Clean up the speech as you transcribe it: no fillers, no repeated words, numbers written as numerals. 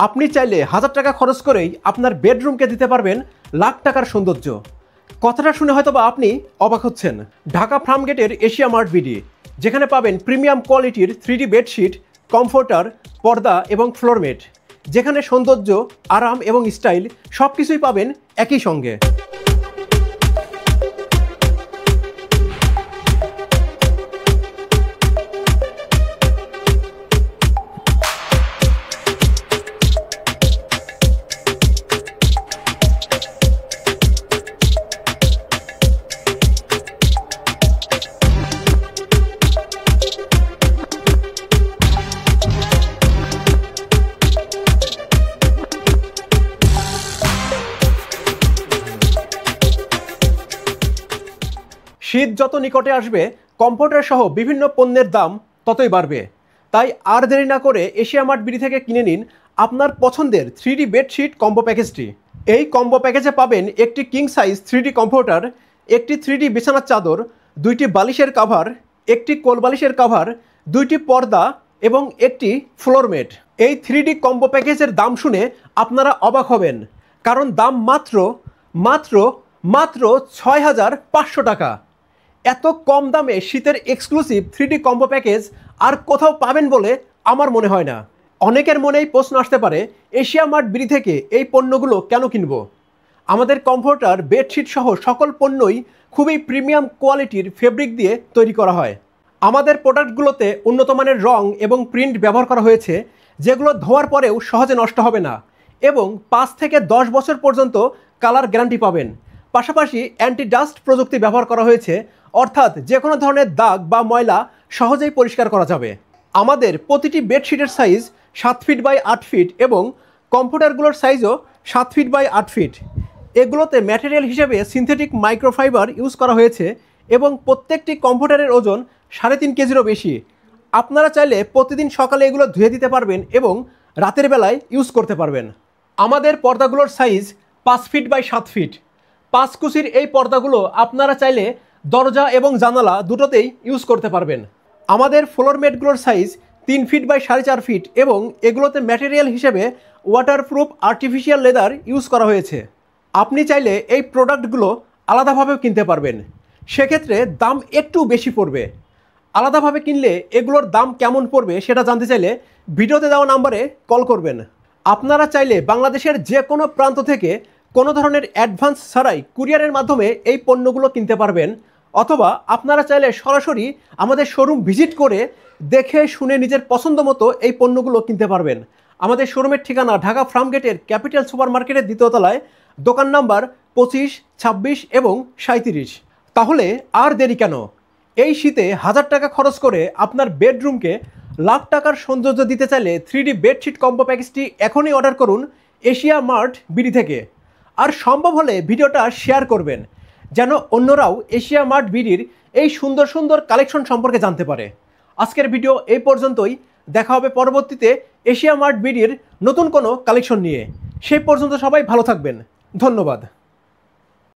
আপনি চাইলে হাজার টাকা খরচ করেই আপনার বেডরুমকে দিতে পারবেন লাখ টাকার সৌন্দর্য। কথাটা শুনে হয়তোবা আপনি অবাক হচ্ছেন। ঢাকা ফার্মগেটের এশিয়া মার্ট বিডি, যেখানে পাবেন প্রিমিয়াম কোয়ালিটির 3D বেডশিট, কমফোর্টার, পর্দা এবং ফ্লোরমেট, যেখানে সৌন্দর্য, আরাম এবং স্টাইল সব কিছুই পাবেন একই সঙ্গে। শীত যত নিকটে আসবে, কমফোর্টার সহ বিভিন্ন পণ্যের দাম ততই বাড়বে। তাই আর দেরি না করে এশিয়া মার্ট বিডি থেকে কিনে নিন আপনার পছন্দের 3D বেডশিট কম্বো প্যাকেজটি। এই কম্বো প্যাকেজে পাবেন একটি কিং সাইজ 3D কমফোর্টার, একটি 3D বিছানার চাদর, 2টি বালিশের কাভার, একটি কোল বালিশের কাভার, 2টি পর্দা এবং একটি ফ্লোরমেট। এই 3D কম্বো প্যাকেজের দাম শুনে আপনারা অবাক হবেন, কারণ দাম মাত্র মাত্র মাত্র 6,500 টাকা। এত কম দামে শীতের এক্সক্লুসিভ 3D কম্বো প্যাকেজ আর কোথাও পাবেন বলে আমার মনে হয় না। অনেকের মনেই প্রশ্ন আসতে পারে, এশিয়া মার্ট বিডি থেকে এই পণ্যগুলো কেন কিনব? আমাদের কমফোর্টার, বেডশিট সহ সকল পণ্যই খুবই প্রিমিয়াম কোয়ালিটির ফেব্রিক দিয়ে তৈরি করা হয়। আমাদের প্রোডাক্টগুলোতে উন্নত মানের রং এবং প্রিন্ট ব্যবহার করা হয়েছে, যেগুলো ধোয়ার পরেও সহজে নষ্ট হবে না, এবং 5 থেকে 10 বছর পর্যন্ত কালার গ্যারান্টি পাবেন। পাশাপাশি অ্যান্টি ডাস্ট প্রযুক্তি ব্যবহার করা হয়েছে, অর্থাৎ যে কোনো ধরনের দাগ বা ময়লা সহজেই পরিষ্কার করা যাবে। আমাদের প্রতিটি বেডশিটের সাইজ 7 ফিট বাই 8 ফিট এবং কমফোর্টারগুলোর সাইজও 7 ফিট বাই 8 ফিট। এগুলোতে ম্যাটেরিয়াল হিসেবে সিনথেটিক মাইক্রোফাইবার ইউজ করা হয়েছে এবং প্রত্যেকটি কমফোর্টারের ওজন 3.5 কেজিরও বেশি। আপনারা চাইলে প্রতিদিন সকালে এগুলো ধুয়ে দিতে পারবেন এবং রাতের বেলায় ইউজ করতে পারবেন। আমাদের পর্দাগুলোর সাইজ 5 ফিট বাই 7 ফিট। 5 কুচির এই পর্দাগুলো আপনারা চাইলে দরজা এবং জানালা দুটোতেই ইউজ করতে পারবেন। আমাদের ফ্লোরমেটগুলোর সাইজ 3 ফিট বাই 4.5 ফিট এবং এগুলোতে ম্যাটেরিয়াল হিসেবে ওয়াটারপ্রুফ আর্টিফিশিয়াল লেদার ইউজ করা হয়েছে। আপনি চাইলে এই প্রোডাক্টগুলো আলাদাভাবেও কিনতে পারবেন, সেক্ষেত্রে দাম একটু বেশি পড়বে। আলাদাভাবে কিনলে এগুলোর দাম কেমন পড়বে সেটা জানতে চাইলে ভিডিওতে দেওয়া নাম্বারে কল করবেন। আপনারা চাইলে বাংলাদেশের যে কোনো প্রান্ত থেকে কোনো ধরনের অ্যাডভান্স ছাড়াই কুরিয়ারের মাধ্যমে এই পণ্যগুলো কিনতে পারবেন, অথবা আপনারা চাইলে সরাসরি আমাদের শোরুম ভিজিট করে দেখে শুনে নিজের পছন্দ মতো এই পণ্যগুলো কিনতে পারবেন। আমাদের শোরুমের ঠিকানা ঢাকা ফার্মগেটের ক্যাপিটাল সুপার মার্কেটের 2য় তলায়, দোকান নাম্বার 25, 26 এবং 37। তাহলে আর দেরি কেন? এই শীতে 1000 টাকা খরচ করে আপনার বেডরুমকে লাখ টাকার সৌন্দর্য দিতে চাইলে 3D বেডশিট কম্বো প্যাকেজটি এখনই অর্ডার করুন এশিয়া মার্ট বিডি থেকে। আর সম্ভব হলে ভিডিওটা শেয়ার করবেন, যেন অন্যরাও এশিয়া মার্ট বিডির এই সুন্দর সুন্দর কালেকশন সম্পর্কে জানতে পারে। আজকের ভিডিও এই পর্যন্তই। দেখা হবে পরবর্তীতে এশিয়া মার্ট বিডির নতুন কোনো কালেকশন নিয়ে। সেই পর্যন্ত সবাই ভালো থাকবেন। ধন্যবাদ।